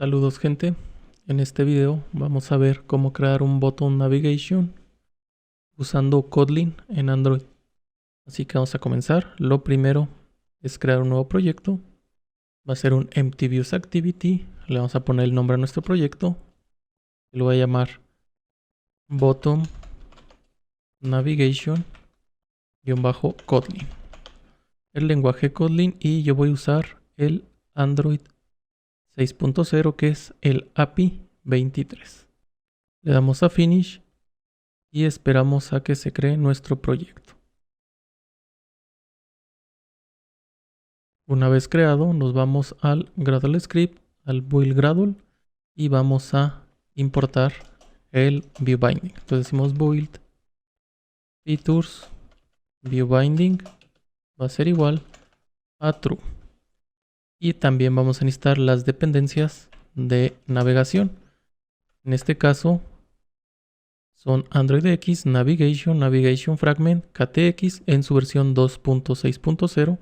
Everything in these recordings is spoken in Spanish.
Saludos gente, en este video vamos a ver cómo crear un botón navigation usando Kotlin en Android. Así que vamos a comenzar. Lo primero es crear un nuevo proyecto. Va a ser un empty views activity. Le vamos a poner el nombre a nuestro proyecto. Lo voy a llamar bottom navigation-kotlin. El lenguaje Kotlin y yo voy a usar el Android 6.0 que es el API 23. Le damos a Finish y esperamos a que se cree nuestro proyecto. Una vez creado, nos vamos al Gradle script, al build Gradle y vamos a importar el view binding. Entonces decimos build features view binding va a ser igual a true. Y también vamos a necesitar las dependencias de navegación. En este caso son Android X, Navigation, Navigation Fragment, KTX en su versión 2.6.0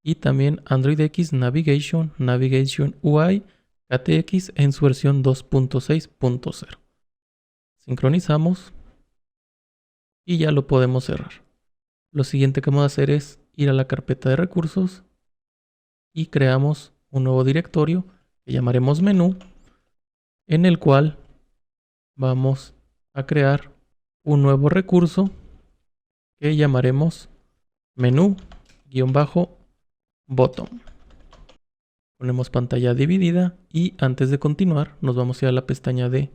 y también Android X, Navigation, Navigation UI, KTX en su versión 2.6.0. Sincronizamos y ya lo podemos cerrar. Lo siguiente que vamos a hacer es ir a la carpeta de recursos y creamos un nuevo directorio que llamaremos menú, en el cual vamos a crear un nuevo recurso que llamaremos menú-bottom. Ponemos pantalla dividida y antes de continuar nos vamos a ir a la pestaña de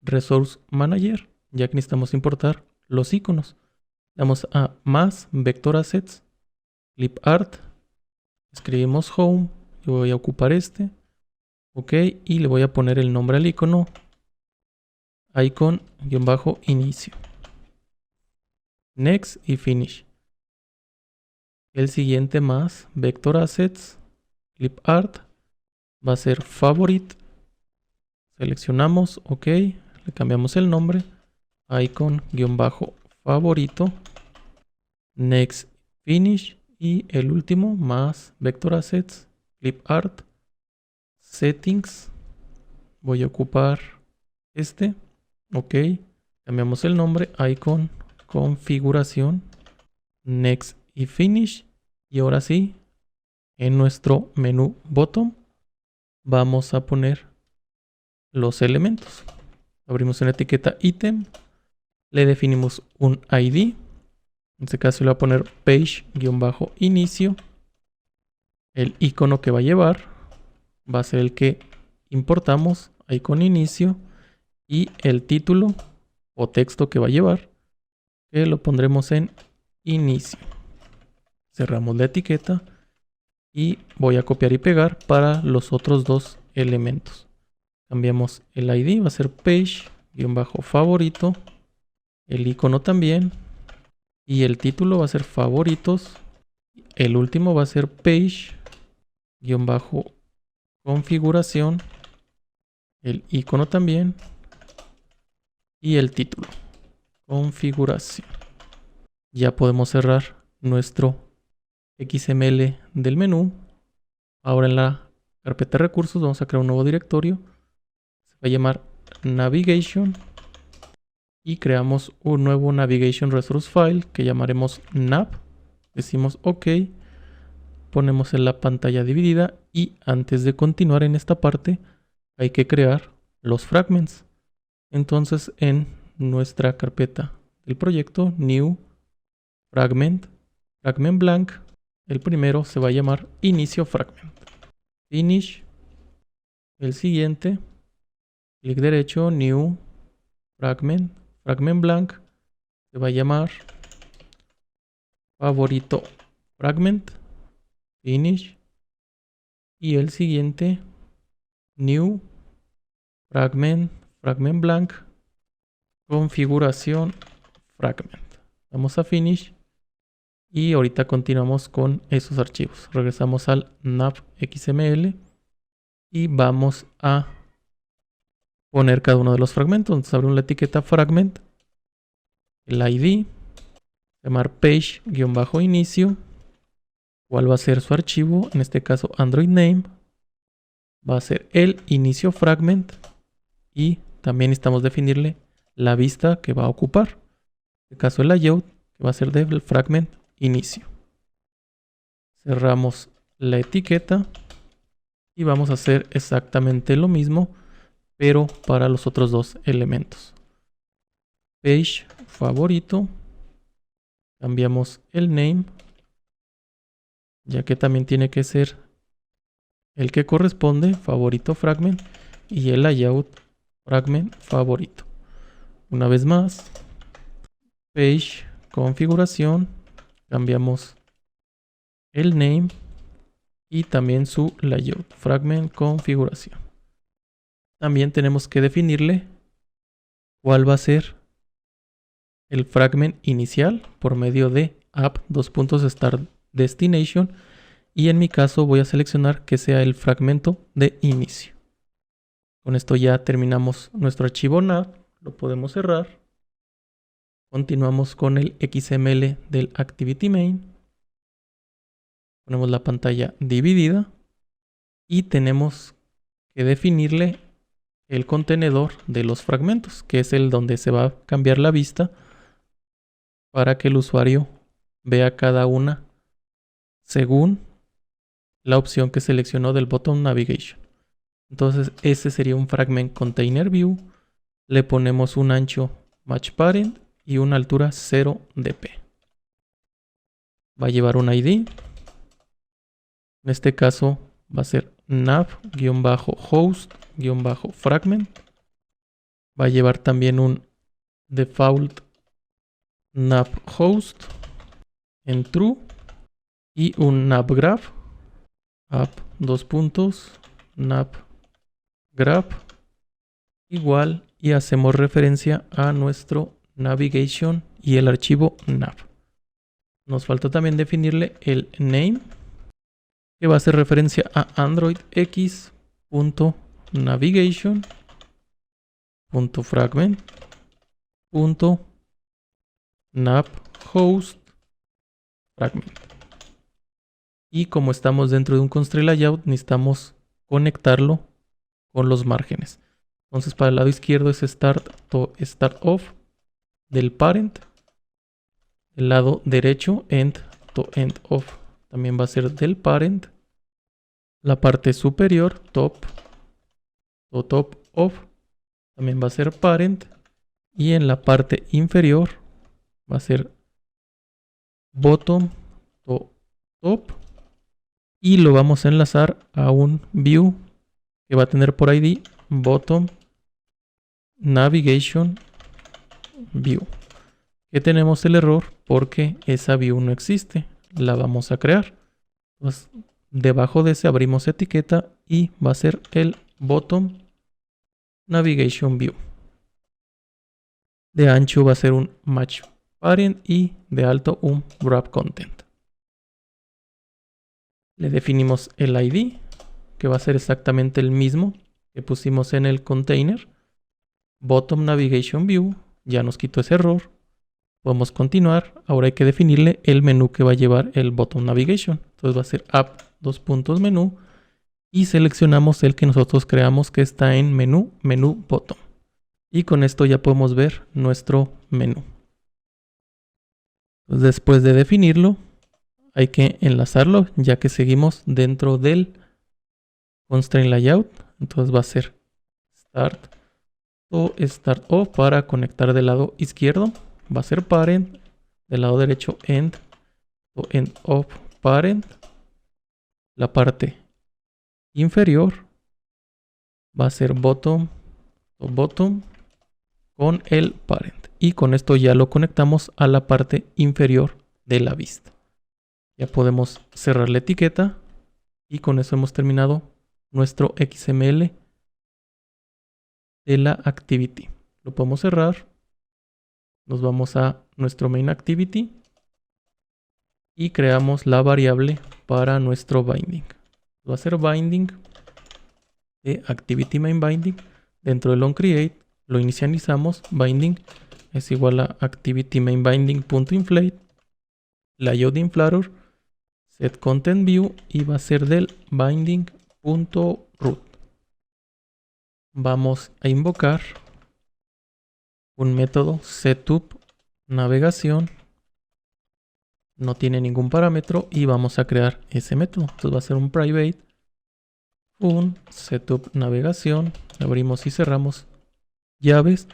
Resource Manager, ya que necesitamos importar los iconos. Damos a más Vector Assets, Clip Art, escribimos Home, yo voy a ocupar este, ok, y le voy a poner el nombre al icono, icon-inicio. Next y Finish. El siguiente más Vector Assets, Clip Art, va a ser Favorite. Seleccionamos, ok, le cambiamos el nombre, icon-favorito. Next, Finish. Y el último más Vector Assets, Clip Art, Settings. Voy a ocupar este, ok, cambiamos el nombre, icon, configuración, next y finish. Y ahora sí, en nuestro menú bottom vamos a poner los elementos. Abrimos una etiqueta ítem, le definimos un ID, en este caso le voy a poner page-inicio. El icono que va a llevar va a ser el que importamos, icon inicio, y el título o texto que va a llevar, que lo pondremos en inicio. Cerramos la etiqueta y voy a copiar y pegar para los otros dos elementos. Cambiamos el ID, va a ser page-favorito, el icono también, y el título va a ser favoritos. El último va a ser page-configuración, el icono también, y el título, configuración. Ya podemos cerrar nuestro XML del menú. Ahora en la carpeta de recursos vamos a crear un nuevo directorio. Se va a llamar Navigation. Y creamos un nuevo Navigation Resource File que llamaremos nav. Decimos OK. Ponemos en la pantalla dividida. Y antes de continuar en esta parte hay que crear los fragments. Entonces en nuestra carpeta del proyecto New Fragment, Fragment Blank, el primero se va a llamar Inicio Fragment. Finish. El siguiente, clic derecho, New Fragment, Fragment Blank, se va a llamar Favorito Fragment. Finish. Y el siguiente, New Fragment, Fragment Blank, Configuración Fragment. Vamos a Finish. Y ahorita continuamos con esos archivos. Regresamos al nav.xml y vamos a poner cada uno de los fragmentos. Entonces abrimos la etiqueta fragment, el ID, llamar page-inicio, cuál va a ser su archivo, en este caso Android name, va a ser el inicio fragment y también necesitamos definirle la vista que va a ocupar. En este caso el layout, que va a ser del fragment inicio. Cerramos la etiqueta y vamos a hacer exactamente lo mismo, pero para los otros dos elementos. Page favorito. Cambiamos el name, ya que también tiene que ser el que corresponde, favorito fragment, y el layout fragment favorito. Una vez más, page configuración, cambiamos el name y también su layout fragment configuración. También tenemos que definirle cuál va a ser el fragment inicial por medio de app.start_destination, y en mi caso voy a seleccionar que sea el fragmento de inicio. Con esto ya terminamos nuestro archivo nav, lo podemos cerrar. Continuamos con el XML del activity main. Ponemos la pantalla dividida y tenemos que definirle el contenedor de los fragmentos, que es el donde se va a cambiar la vista para que el usuario vea cada una según la opción que seleccionó del botón navigation. Entonces ese sería un fragment container view. Le ponemos un ancho match parent y una altura 0 dp. Va a llevar un ID. En este caso va a ser nav-host-fragment. Va a llevar también un default nav-host en true y un nav-graph app:nav-graph igual, y hacemos referencia a nuestro navigation y el archivo nav. Nos falta también definirle el name, que va a hacer referencia a android-x.navigation.nav-host-fragment. Y como estamos dentro de un constraint layout, necesitamos conectarlo con los márgenes. Entonces para el lado izquierdo es start off del parent. El lado derecho end to end off también va a ser del parent. La parte superior top off también va a ser parent. Y en la parte inferior va a ser bottom to top. Y lo vamos a enlazar a un view que va a tener por ID bottom navigation view. Que tenemos el error porque esa view no existe. La vamos a crear. Entonces, debajo de ese abrimos etiqueta y va a ser el bottom navigation view. De ancho va a ser un match parent y de alto un wrap content. Le definimos el ID, que va a ser exactamente el mismo que pusimos en el container. Bottom navigation view, ya nos quitó ese error. Podemos continuar. Ahora hay que definirle el menú que va a llevar el bottom navigation. Entonces va a ser app:menú y seleccionamos el que nosotros creamos, que está en menú bottom. Y con esto ya podemos ver nuestro menú. Entonces, después de definirlo, hay que enlazarlo, ya que seguimos dentro del constraint layout. Entonces va a ser start off para conectar del lado izquierdo. Va a ser parent. Del lado derecho end to end of parent. La parte inferior va a ser bottom to bottom con el parent. Y con esto ya lo conectamos a la parte inferior de la vista. Ya podemos cerrar la etiqueta y con eso hemos terminado nuestro XML de la activity. Lo podemos cerrar. Nos vamos a nuestro main activity y creamos la variable para nuestro binding. Va a ser binding de activity main binding. Dentro del onCreate lo inicializamos. Binding es igual a activity main binding.inflate. Layout inflator. Set content view y va a ser del binding.root. vamos a invocar un método setUpNavegación. No tiene ningún parámetro y vamos a crear ese método. Entonces va a ser un private, un setUpNavegación. Abrimos y cerramos llaves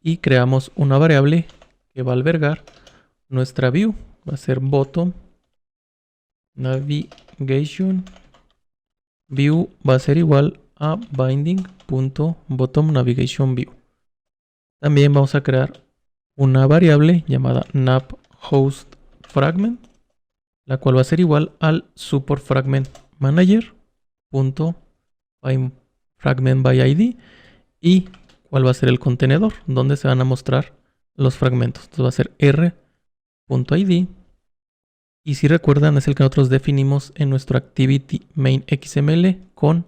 y creamos una variable que va a albergar nuestra view. Va a ser bottom navigation view, va a ser igual a binding.bottomNavigationView. También vamos a crear una variable llamada navHostFragment, la cual va a ser igual al supportFragment.manager.findFragmentById y cuál va a ser el contenedor donde se van a mostrar los fragmentos. Entonces va a ser r.id. Y si recuerdan, es el que nosotros definimos en nuestro activity main XML con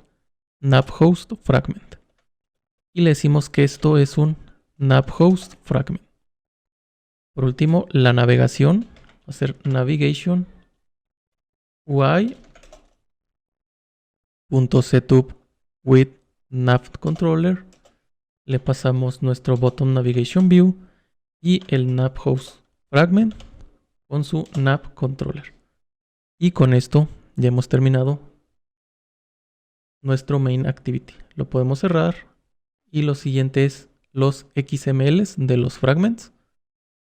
navHostFragment. Y le decimos que esto es un navHostFragment. Por último, la navegación va a ser navigation UI.setup with navController. Le pasamos nuestro bottom navigation view y el navHostFragment con su navController. Y con esto ya hemos terminado nuestro main activity. Lo podemos cerrar y lo siguiente es los XMLs de los fragments.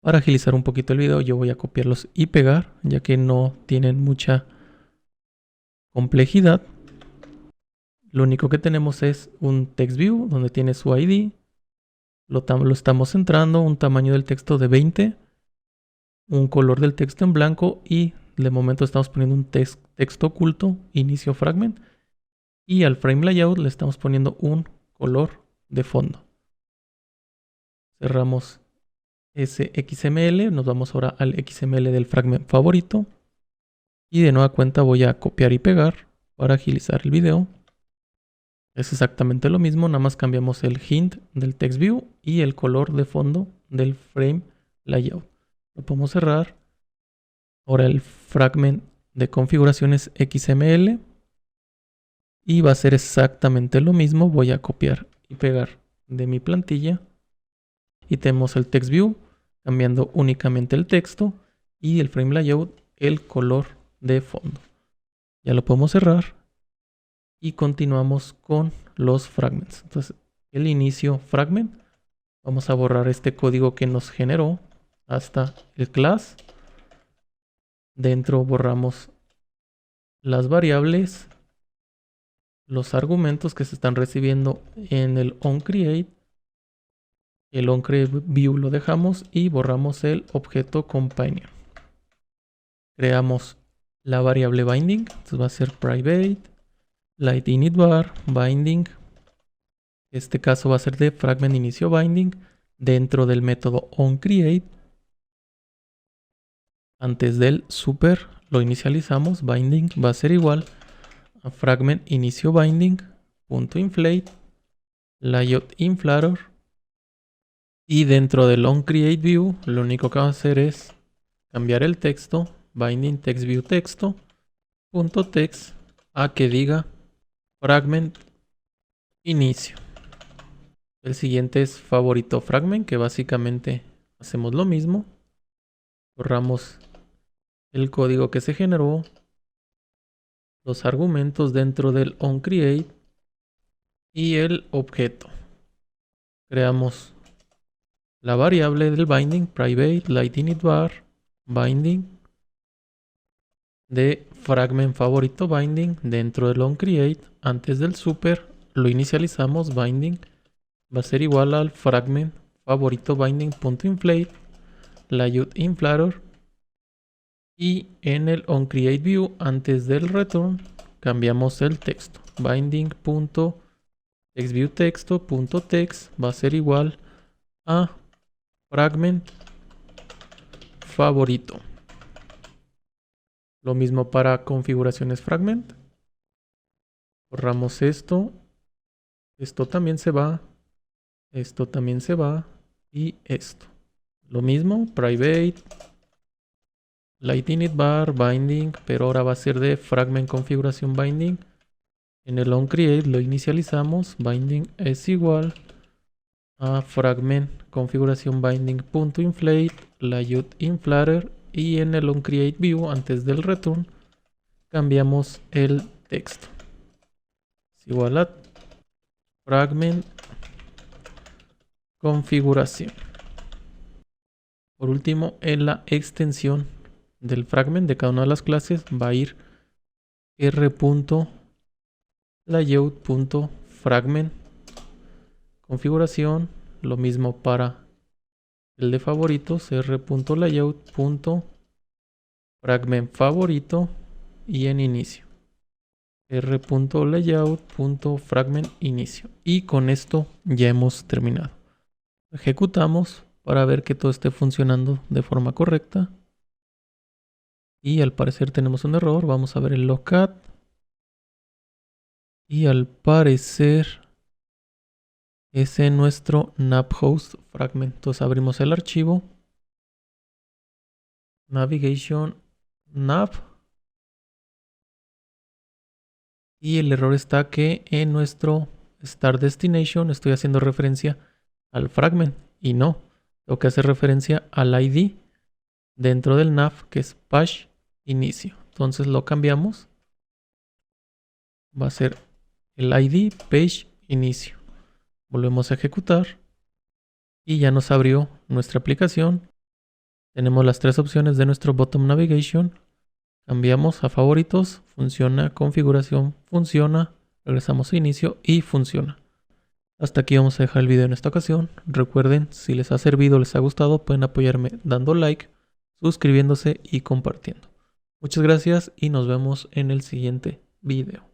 Para agilizar un poquito el video yo voy a copiarlos y pegar, ya que no tienen mucha complejidad. Lo único que tenemos es un text view donde tiene su ID. Lo estamos centrando, un tamaño del texto de 20, un color del texto en blanco y de momento estamos poniendo un texto oculto, inicio fragment. Y al frame layout le estamos poniendo un color de fondo. Cerramos ese XML, nos vamos ahora al XML del fragment favorito. Y de nueva cuenta voy a copiar y pegar para agilizar el video. Es exactamente lo mismo, nada más cambiamos el hint del text view y el color de fondo del frame layout. Lo podemos cerrar. Ahora el fragment de configuraciones XML. Y va a ser exactamente lo mismo. Voy a copiar y pegar de mi plantilla. Y tenemos el text view cambiando únicamente el texto y el frame layout, el color de fondo. Ya lo podemos cerrar y continuamos con los fragments. Entonces el inicio fragment, vamos a borrar este código que nos generó hasta el class. Dentro borramos las variables, los argumentos que se están recibiendo en el onCreate. El onCreateView lo dejamos y borramos el objeto companion. Creamos la variable binding, entonces va a ser private light_init_var binding. Este caso va a ser de fragment inicio binding dentro del método onCreate. Antes del super lo inicializamos, binding va a ser igual a fragment inicio binding .inflate layout inflator. Y dentro del onCreateView lo único que vamos a hacer es cambiar el texto binding textView texto .text a que diga fragment inicio. El siguiente es favorito fragment, que básicamente hacemos lo mismo. Borramos el código que se generó, los argumentos dentro del onCreate y el objeto. Creamos la variable del binding private light_init_var binding de fragment favorito binding dentro del onCreate. Antes del super lo inicializamos, binding va a ser igual al fragment favorito binding.inflate layout inflator. Y en el onCreateView antes del return cambiamos el texto, binding.textViewTexto.text va a ser igual a fragment favorito. Lo mismo para configuraciones fragment. Borramos esto. Esto también se va. Esto también se va. Y esto. Lo mismo, private light_init_var binding, pero ahora va a ser de fragment configuración binding En el onCreate lo inicializamos. Binding es igual a fragment configuración binding.inflate layout inflater, y en el onCreateView antes del return cambiamos el texto. Es igual a fragment configuración. Por último, en la extensión del fragment de cada una de las clases va a ir r.layout.fragment configuración. Lo mismo para el de favoritos, r.layout.fragment favorito, y en inicio r.layout.fragment inicio. Y con esto ya hemos terminado. Ejecutamos para ver que todo esté funcionando de forma correcta. Y al parecer tenemos un error. Vamos a ver el logcat. Y al parecer es en nuestro nav-host fragment. Entonces abrimos el archivo. Navigation nav. Y el error está que en nuestro start destination estoy haciendo referencia al fragment. Y no. Tengo que hacer referencia al ID dentro del nav, que es page inicio. Entonces lo cambiamos. Va a ser el ID page inicio. Volvemos a ejecutar y ya nos abrió nuestra aplicación. Tenemos las tres opciones de nuestro bottom navigation. Cambiamos a favoritos, funciona, configuración, funciona, regresamos a inicio y funciona. Hasta aquí vamos a dejar el video en esta ocasión. Recuerden, si les ha servido, les ha gustado, pueden apoyarme dando like, suscribiéndose y compartiendo. Muchas gracias y nos vemos en el siguiente video.